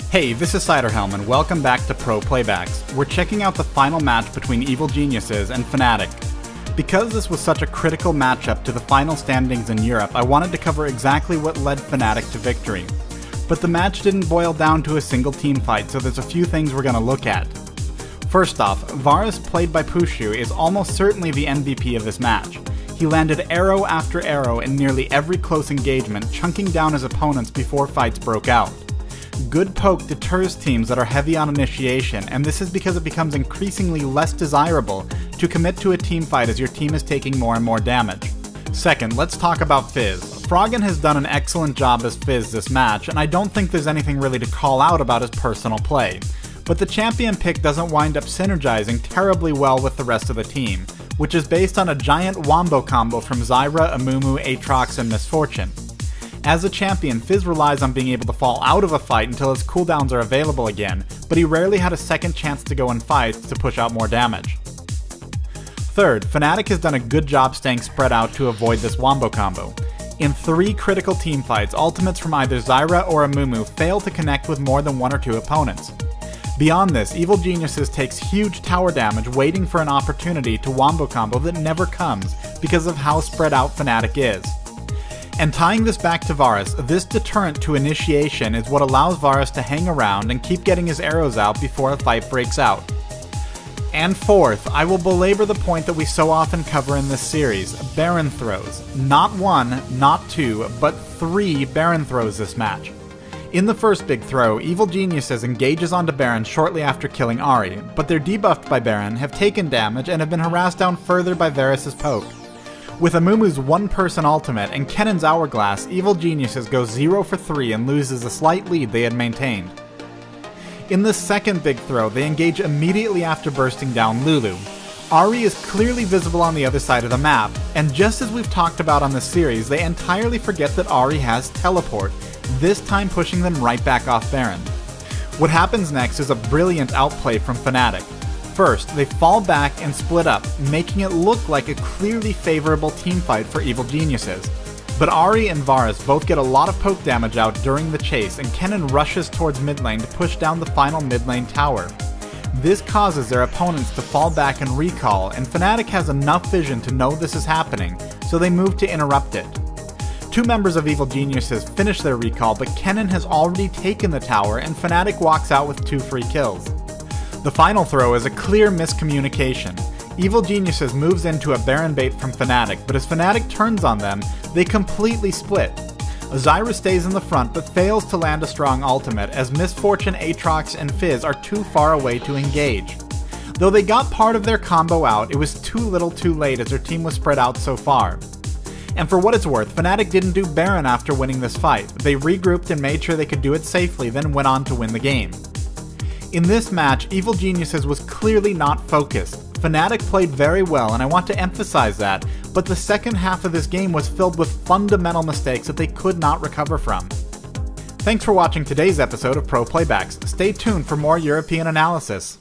Hey, this is Ciderhelm and welcome back to Pro Playbacks. We're checking out the final match between Evil Geniuses and Fnatic. Because this was such a critical matchup to the final standings in Europe, I wanted to cover exactly what led Fnatic to victory. But the match didn't boil down to a single team fight, so there's a few things we're gonna look at. First off, Varus, played by Pushu, is almost certainly the MVP of this match. He landed arrow after arrow in nearly every close engagement, chunking down his opponents before fights broke out. Good poke deters teams that are heavy on initiation, and this is because it becomes increasingly less desirable to commit to a team fight as your team is taking more and more damage. Second, let's talk about Fizz. Froggen has done an excellent job as Fizz this match, and I don't think there's anything really to call out about his personal play. But the champion pick doesn't wind up synergizing terribly well with the rest of the team, which is based on a giant wombo combo from Zyra, Amumu, Aatrox, and Misfortune. As a champion, Fizz relies on being able to fall out of a fight until his cooldowns are available again, but he rarely had a second chance to go in fights to push out more damage. Third, Fnatic has done a good job staying spread out to avoid this wombo combo. In 3 critical teamfights, ultimates from either Zyra or Amumu fail to connect with more than 1 or 2 opponents. Beyond this, Evil Geniuses takes huge tower damage waiting for an opportunity to wombo combo that never comes because of how spread out Fnatic is. And tying this back to Varus, this deterrent to initiation is what allows Varus to hang around and keep getting his arrows out before a fight breaks out. And fourth, I will belabor the point that we so often cover in this series, Baron throws. Not 1, not 2, but 3 Baron throws this match. In the first big throw, Evil Geniuses engages onto Baron shortly after killing Ahri, but they're debuffed by Baron, have taken damage, and have been harassed down further by Varus' poke. With Amumu's one-person ultimate and Kennen's Hourglass, Evil Geniuses go 0 for 3 and loses a slight lead they had maintained. In the second big throw, they engage immediately after bursting down Lulu. Ahri is clearly visible on the other side of the map, and just as we've talked about on this series, they entirely forget that Ahri has teleport, this time pushing them right back off Baron. What happens next is a brilliant outplay from Fnatic. First, they fall back and split up, making it look like a clearly favorable teamfight for Evil Geniuses. But Ahri and Varus both get a lot of poke damage out during the chase, and Kennen rushes towards mid lane to push down the final mid lane tower. This causes their opponents to fall back and recall, and Fnatic has enough vision to know this is happening, so they move to interrupt it. 2 members of Evil Geniuses finish their recall, but Kennen has already taken the tower, and Fnatic walks out with 2 free kills. The final throw is a clear miscommunication. Evil Geniuses moves into a Baron bait from Fnatic, but as Fnatic turns on them, they completely split. Zyra stays in the front but fails to land a strong ultimate as Misfortune, Aatrox, and Fizz are too far away to engage. Though they got part of their combo out, it was too little too late as their team was spread out so far. And for what it's worth, Fnatic didn't do Baron after winning this fight. They regrouped and made sure they could do it safely, then went on to win the game. In this match, Evil Geniuses was clearly not focused. Fnatic played very well, and I want to emphasize that, but the second half of this game was filled with fundamental mistakes that they could not recover from. Thanks for watching today's episode of Pro Playbacks. Stay tuned for more European analysis.